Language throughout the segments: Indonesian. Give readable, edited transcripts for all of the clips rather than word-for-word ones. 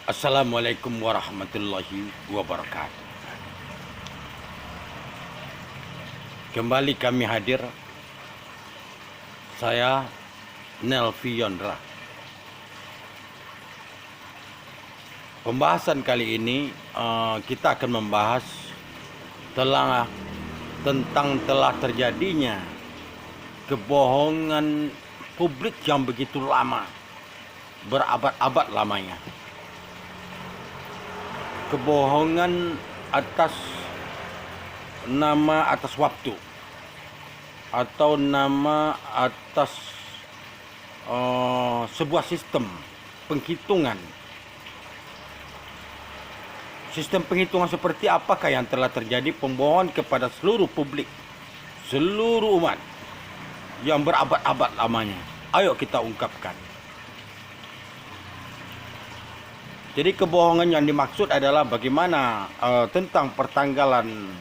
Assalamualaikum warahmatullahi wabarakatuh. Kembali kami hadir. Saya Nelvi Yondra. Pembahasan kali ini kita akan membahas tentang telah terjadinya kebohongan publik yang begitu lama, berabad-abad lamanya. Kebohongan atas nama atas waktu atau nama atas sebuah sistem penghitungan. Sistem penghitungan seperti apakah yang telah terjadi pembohongan kepada seluruh publik, seluruh umat yang berabad-abad lamanya? Ayo kita ungkapkan. Jadi kebohongan yang dimaksud adalah bagaimana tentang pertanggalan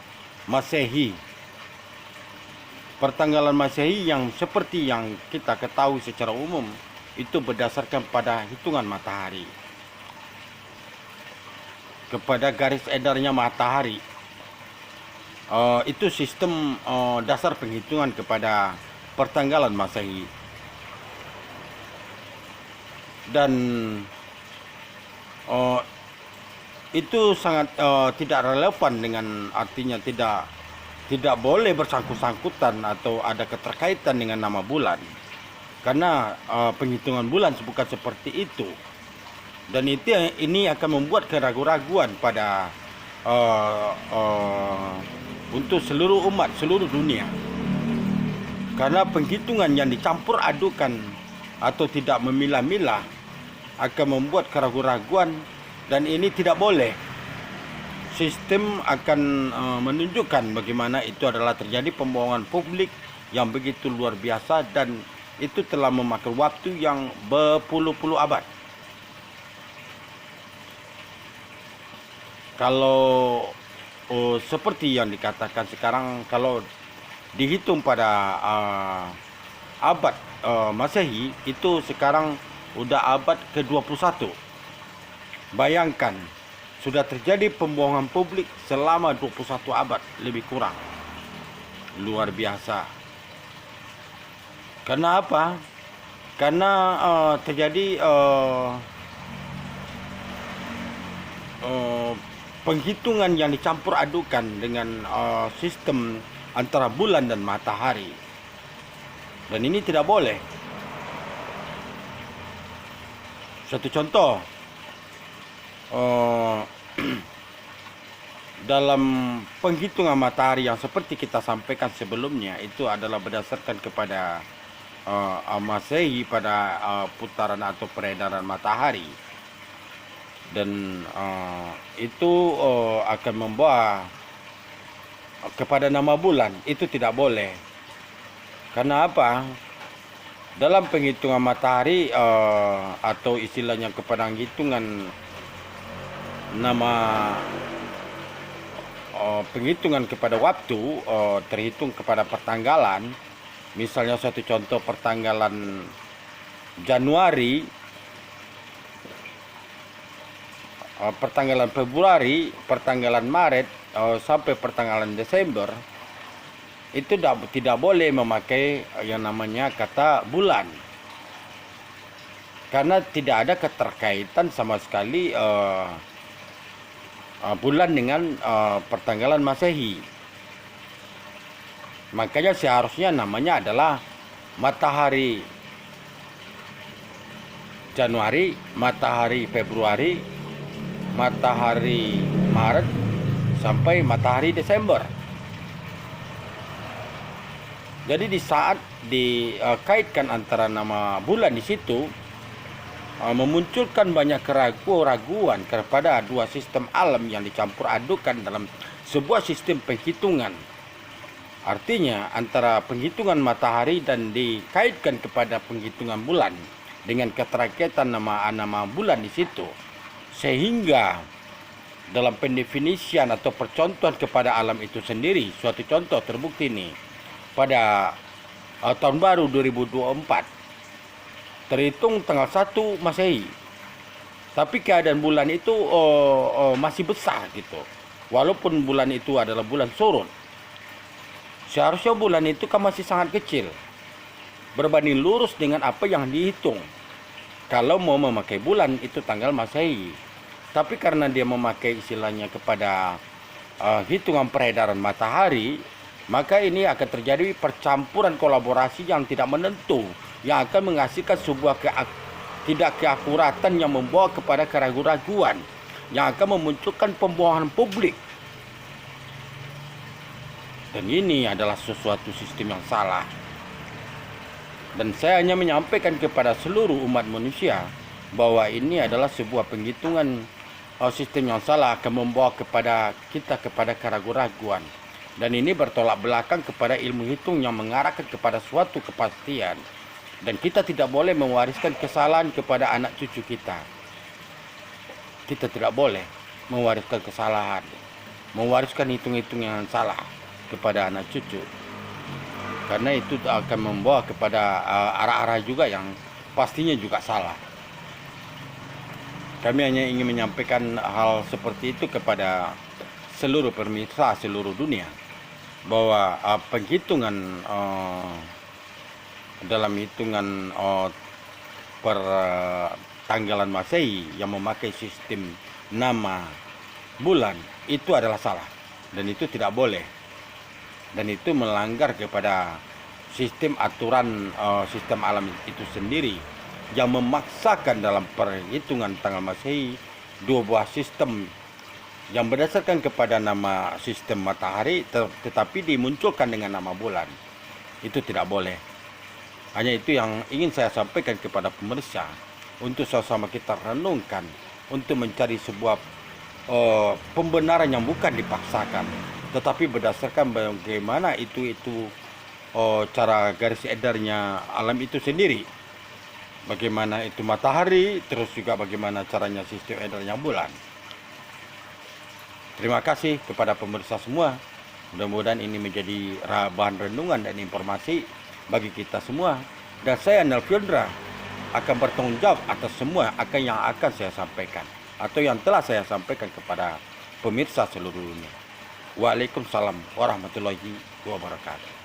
Masehi. Pertanggalan Masehi yang seperti yang kita ketahui secara umum itu berdasarkan pada hitungan matahari, kepada garis edarnya matahari. Itu sistem dasar penghitungan kepada pertanggalan Masehi. Dan itu sangat tidak relevan, dengan artinya tidak boleh bersangkut-sangkutan atau ada keterkaitan dengan nama bulan, karena penghitungan bulan bukan seperti itu. Dan ini akan membuat keraguan-raguan pada untuk seluruh umat, seluruh dunia, karena penghitungan yang dicampur adukan atau tidak memilah-milah akan membuat keraguan-raguan, dan ini tidak boleh. Sistem akan menunjukkan bagaimana itu adalah terjadi pembohongan publik yang begitu luar biasa, dan itu telah memakan waktu yang berpuluh-puluh abad. Kalau seperti yang dikatakan sekarang, kalau dihitung pada abad Masehi, itu sekarang udah abad ke-21. Bayangkan, sudah terjadi pembohongan publik selama 21 abad lebih kurang. Luar biasa. Karena apa? Karena terjadi penghitungan yang dicampur adukan dengan sistem antara bulan dan matahari. Dan ini tidak boleh. Satu contoh, dalam penghitungan matahari yang seperti kita sampaikan sebelumnya, itu adalah berdasarkan kepada Masehi pada putaran atau peredaran matahari. Dan itu akan membawa kepada nama bulan. Itu tidak boleh. Karena apa? Dalam penghitungan matahari atau istilahnya kepada hitungan nama penghitungan kepada waktu, terhitung kepada pertanggalan. Misalnya satu contoh, pertanggalan Januari, pertanggalan Februari, pertanggalan Maret sampai pertanggalan Desember, itu tidak boleh memakai yang namanya kata bulan, karena tidak ada keterkaitan sama sekali bulan dengan pertanggalan Masehi. Makanya seharusnya namanya adalah matahari Januari, matahari Februari, matahari Maret sampai matahari Desember. Jadi di saat dikaitkan antara nama bulan di situ, memunculkan banyak keraguan-raguan kepada dua sistem alam yang dicampur adukan dalam sebuah sistem penghitungan. Artinya antara penghitungan matahari dan dikaitkan kepada penghitungan bulan dengan keterkaitan nama bulan di situ, sehingga dalam pendefinisian atau percontohan kepada alam itu sendiri, suatu contoh terbukti nih pada tahun baru 2024, terhitung tanggal 1 Masehi. Tapi keadaan bulan itu masih besar gitu. Walaupun bulan itu adalah bulan surut. Seharusnya bulan itu kan masih sangat kecil. Berbanding lurus dengan apa yang dihitung. Kalau mau memakai bulan itu tanggal Masehi. Tapi karena dia memakai istilahnya kepada hitungan peredaran matahari, maka ini akan terjadi percampuran kolaborasi yang tidak menentu, yang akan menghasilkan sebuah tidak keakuratan yang membawa kepada keraguan-raguan, yang akan memunculkan pembohongan publik. Dan ini adalah sesuatu sistem yang salah. Dan saya hanya menyampaikan kepada seluruh umat manusia bahwa ini adalah sebuah penghitungan sistem yang salah, akan membawa kepada kita kepada keraguan-raguan. Dan ini bertolak belakang kepada ilmu hitung yang mengarahkan kepada suatu kepastian. Dan kita tidak boleh mewariskan kesalahan kepada anak cucu kita. Kita tidak boleh mewariskan kesalahan, mewariskan hitung-hitung yang salah kepada anak cucu. Karena itu akan membawa kepada arah-arah juga yang pastinya juga salah. Kami hanya ingin menyampaikan hal seperti itu kepada seluruh pemirsa seluruh dunia, bahwa penghitungan dalam hitungan tanggalan Masehi yang memakai sistem nama bulan itu adalah salah, dan itu tidak boleh, dan itu melanggar kepada sistem aturan sistem alam itu sendiri yang memaksakan dalam perhitungan tanggal Masehi dua buah sistem yang berdasarkan kepada nama sistem matahari tetapi dimunculkan dengan nama bulan. Itu tidak boleh. Hanya itu yang ingin saya sampaikan kepada pemirsa, untuk sama-sama kita renungkan, untuk mencari sebuah pembenaran yang bukan dipaksakan, tetapi berdasarkan bagaimana itu cara garis edarnya alam itu sendiri. Bagaimana itu matahari, terus juga bagaimana caranya sistem edarnya bulan. Terima kasih kepada pemirsa semua. Mudah-mudahan ini menjadi bahan renungan dan informasi bagi kita semua. Dan saya Nel Fiondra akan bertanggung jawab atas semua yang akan saya sampaikan atau yang telah saya sampaikan kepada pemirsa seluruh dunia. Waalaikumsalam warahmatullahi wabarakatuh.